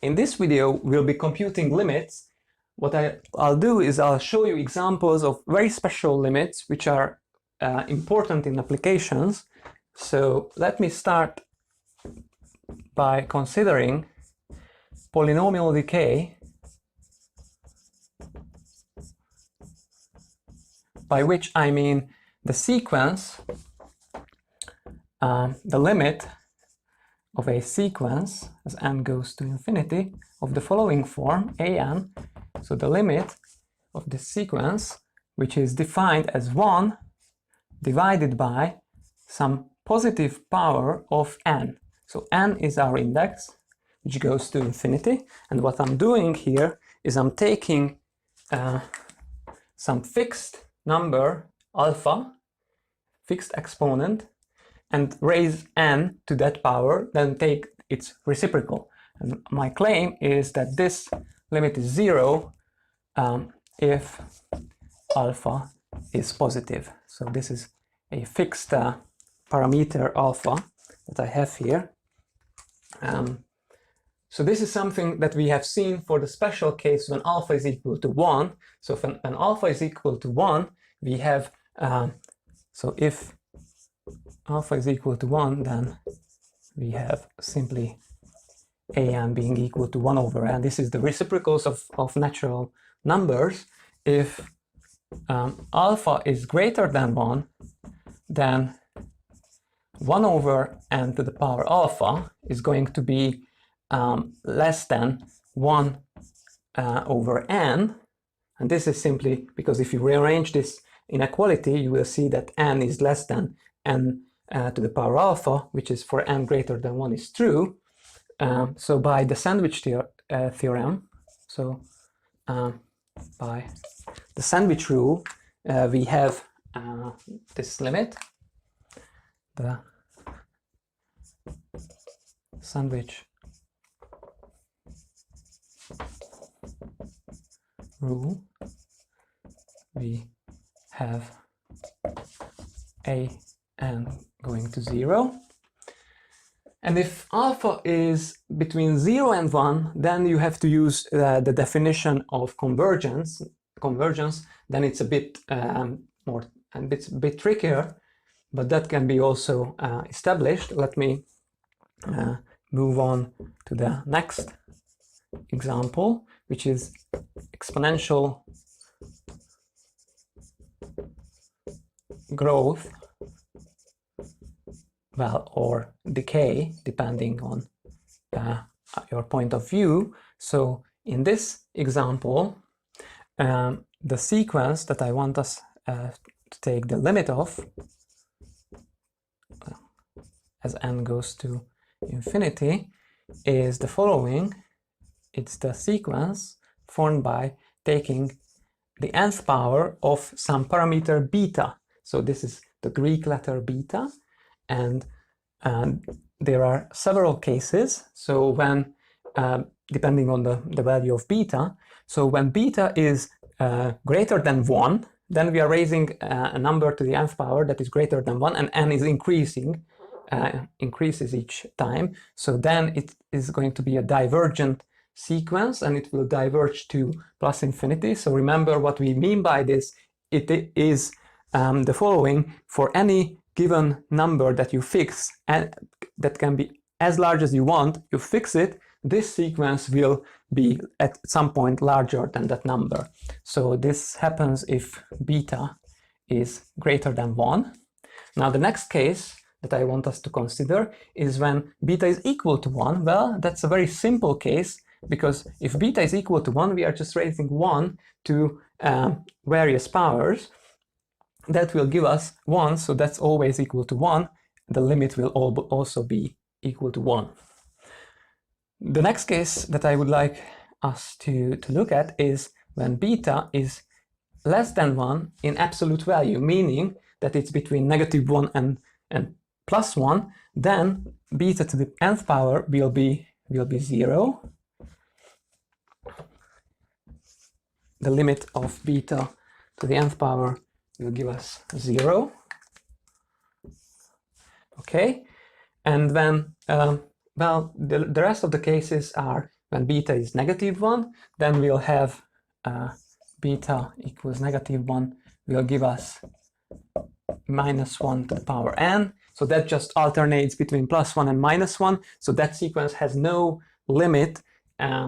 In this video, we'll be computing limits. What I'll do is I'll show you examples of very special limits which are important in applications. So let me start by considering polynomial decay, by which I mean the sequence, the limit of a sequence as n goes to infinity of the following form, an. So the limit of this sequence, which is defined as 1 divided by some positive power of n. So n is our index, which goes to infinity. And what I'm doing here is I'm taking some fixed number, alpha, fixed exponent, and raise n to that power, then take its reciprocal. And my claim is that this limit is 0 if alpha is positive. So this is a fixed parameter alpha that I have here. So this is something that we have seen for the special case when alpha is equal to 1. So when alpha is equal to 1, we have, so if alpha is equal to 1, then we have simply an being equal to 1 over n. This is the reciprocals of natural numbers. If alpha is greater than 1, then 1 over n to the power alpha is going to be less than 1 over n. And this is simply because if you rearrange this inequality, you will see that n is less than n to the power alpha, which is for n greater than 1 is true. So by the sandwich theorem, so by the sandwich rule, we have this limit, the sandwich rule. We have an going to 0. And if alpha is between 0 and 1, then you have to use the definition of convergence. Then it's a bit bit trickier, but that can be also established. Let me move on to the next example, which is exponential growth, well, or decay, depending on your point of view. So in this example, the sequence that I want us to take the limit of, as n goes to infinity, is the following. It's the sequence formed by taking the nth power of some parameter beta. So this is the Greek letter beta. And there are several cases. So when, depending on the value of beta, so when beta is greater than 1, then we are raising a number to the nth power that is greater than 1, and n is increases each time. So then it is going to be a divergent sequence, and it will diverge to plus infinity. So remember what we mean by this. It is the following: for any given number that you fix, and that can be as large as you want, you fix it, this sequence will be at some point larger than that number. So this happens if beta is greater than 1. Now the next case that I want us to consider is when beta is equal to 1. Well, that's a very simple case, because if beta is equal to 1, we are just raising 1 to various powers. That will give us 1, so that's always equal to 1. The limit will also be equal to 1. The next case that I would like us to look at is when beta is less than 1 in absolute value, meaning that it's between -1 and plus 1, then beta to the nth power will be 0. The limit of beta to the nth power will give us 0. Okay, and then well, the rest of the cases are when beta is -1, then we'll have beta equals -1 will give us -1 to the power n. So that just alternates between +1 and -1. So that sequence has no limit.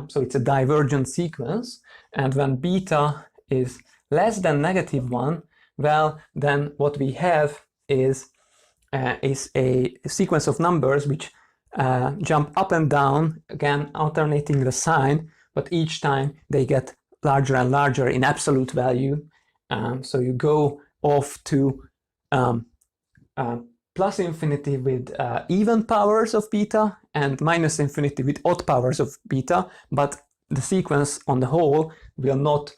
So it's a divergent sequence. And when beta is less than -1, well, then what we have is a sequence of numbers which jump up and down, again alternating the sign, but each time they get larger and larger in absolute value. So you go off to plus infinity with even powers of beta and minus infinity with odd powers of beta, but the sequence on the whole will not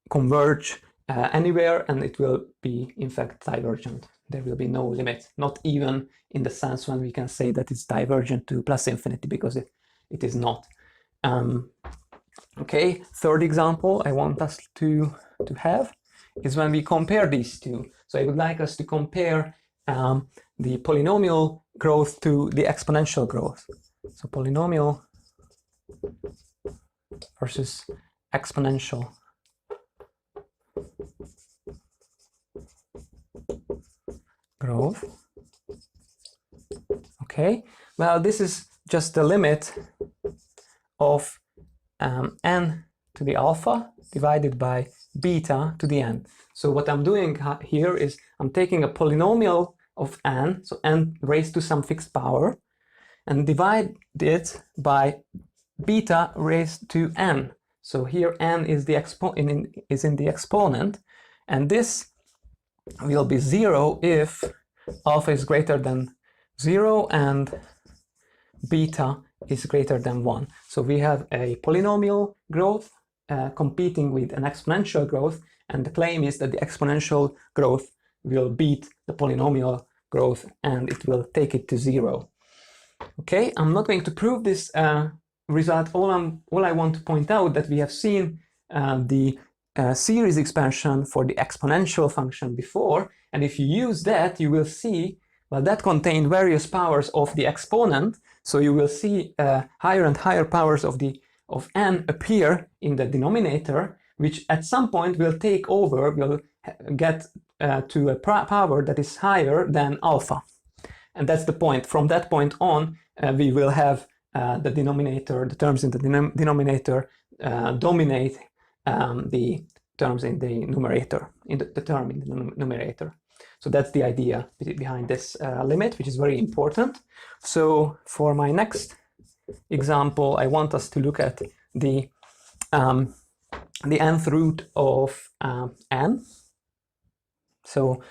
converge anywhere, and it will be in fact divergent. There will be no limit, not even in the sense when we can say that it's divergent to plus infinity, because it is not. Okay, third example I want us to have is when we compare these two. So I would like us to compare the polynomial growth to the exponential growth. So polynomial versus exponential. Growth. Okay, well, this is just the limit of n to the alpha divided by beta to the n. So what I'm doing here is I'm taking a polynomial of n, so n raised to some fixed power, and divide it by beta raised to n. So here n is in the exponent, and this will be 0 if alpha is greater than 0 and beta is greater than 1. So we have a polynomial growth competing with an exponential growth, and the claim is that the exponential growth will beat the polynomial growth and it will take it to 0. Okay, I'm not going to prove this result. All I want to point out that we have seen the series expansion for the exponential function before, and if you use that, you will see, well, that contained various powers of the exponent, so you will see higher and higher powers of n appear in the denominator, which at some point will take over, will get to a power that is higher than alpha. And that's the point. From that point on, we will have the denominator, the terms in the denominator dominate the terms in the numerator, the term in the numerator. So that's the idea behind this limit, which is very important. So for my next example, I want us to look at the nth root of n. So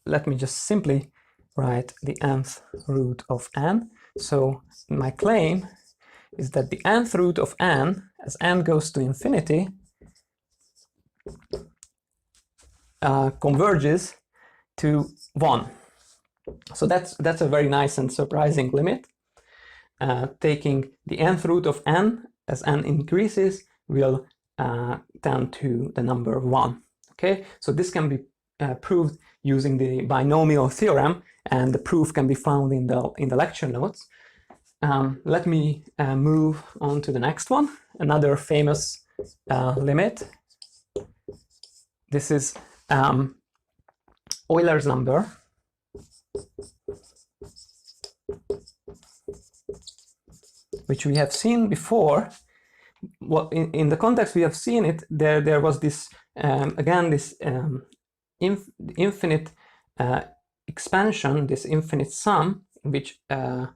let me just simply write the nth root of n. So my claim is that the nth root of n, as n goes to infinity, converges to 1. So that's a very nice and surprising limit. Taking the nth root of n as n increases will tend to the number 1. Okay, so this can be proved using the binomial theorem, and the proof can be found in the lecture notes. Let me move on to the next one, another famous limit. This is Euler's number. Which we have seen before. Well, in the context we have seen it, there was this, again, this infinite expansion, this infinite sum, which the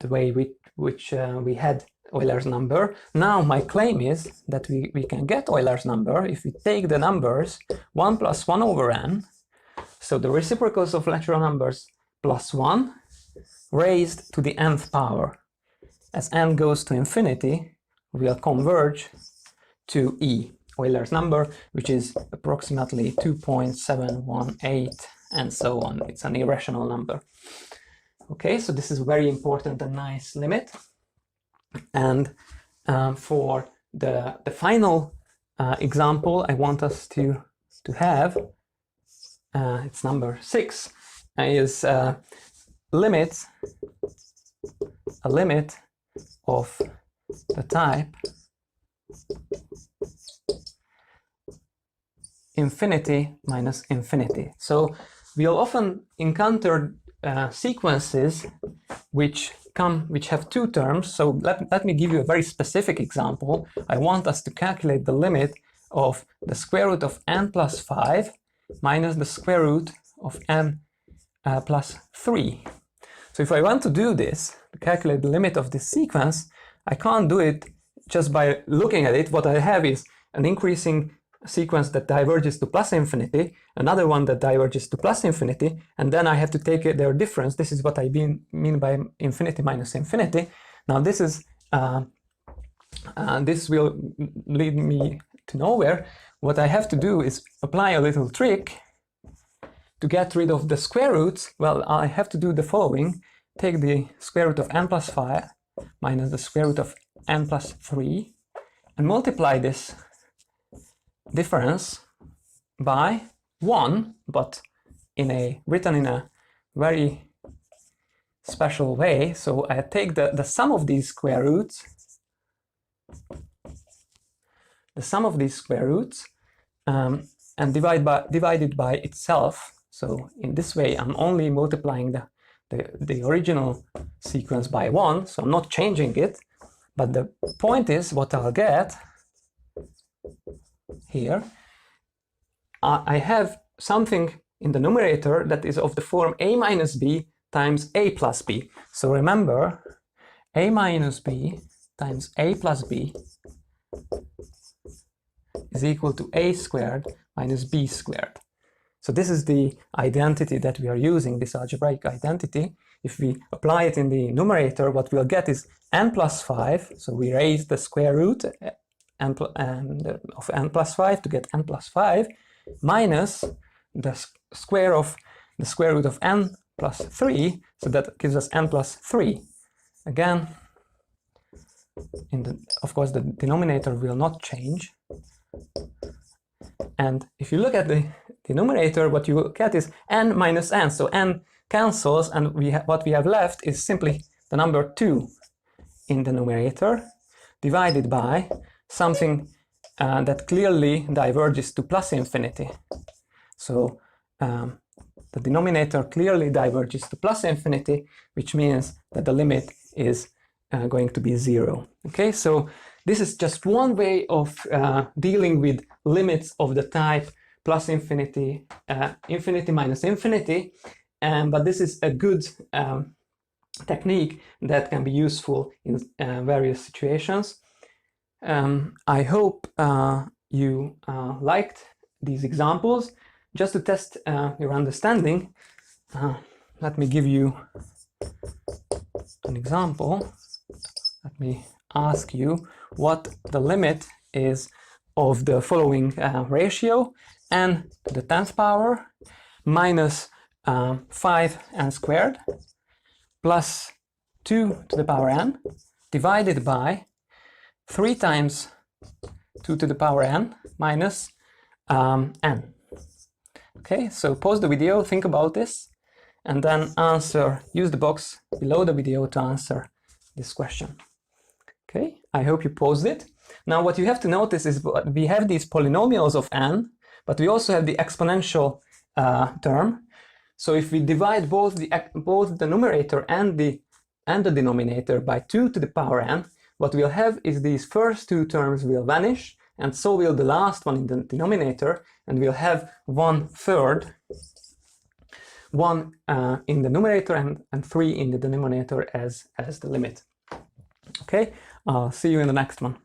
way which we had Euler's number. Now my claim is that we can get Euler's number if we take the numbers 1 plus 1 over n, so the reciprocals of natural numbers plus 1, raised to the nth power. As n goes to infinity, we'll converge to E, Euler's number, which is approximately 2.718 and so on. It's an irrational number. Okay, so this is a very important and nice limit. And for the final example I want us to have, it's number 6, is a limit of the type infinity minus infinity. So we'll often encounter sequences which have two terms. So let me give you a very specific example. I want us to calculate the limit of the square root of n plus 5 minus the square root of n plus 3. So if I want to do this, to calculate the limit of this sequence, I can't do it just by looking at it. What I have is an increasing sequence that diverges to plus infinity, another one that diverges to plus infinity, and then I have to take their difference. This is what I mean by infinity minus infinity. Now this is this will lead me to nowhere. What I have to do is apply a little trick to get rid of the square roots. Well, I have to do the following. Take the square root of n plus 5 minus the square root of n plus 3 and multiply this difference by 1, but written in a very special way. So I take the sum of these square roots, and divide it by itself. So in this way, I'm only multiplying the original sequence by 1, so I'm not changing it. But the point is, what I'll get here, I have something in the numerator that is of the form a minus b times a plus b. So remember, a minus b times a plus b is equal to a squared minus b squared. So this is the identity that we are using, this algebraic identity. If we apply it in the numerator, what we'll get is n plus 5. So we raise the square root of n plus 5 to get n plus 5, minus the square root of n plus 3. So that gives us n plus 3. Again, of course, the denominator will not change. And if you look at the denominator, what you get is n minus n. So n cancels, and what we have left is simply the number 2 in the numerator divided by something that clearly diverges to plus infinity. So the denominator clearly diverges to plus infinity, which means that the limit is going to be 0. Okay, so this is just one way of dealing with limits of the type plus infinity, infinity minus infinity, but this is a good technique that can be useful in various situations. I hope you liked these examples. Just to test your understanding, let me give you an example. Let me ask you what the limit is of the following ratio: n to the 10th power minus 5n squared plus 2 to the power n divided by 3 times 2 to the power n minus n. Okay, so pause the video, think about this, and then use the box below the video to answer this question. Okay, I hope you paused it. Now what you have to notice is we have these polynomials of n, but we also have the exponential term. So if we divide both the numerator and the denominator by 2 to the power n, what we'll have is these first two terms will vanish, and so will the last one in the denominator, and we'll have 1/3, 1 in the numerator and 3 in the denominator as the limit. Okay, I'll see you in the next one.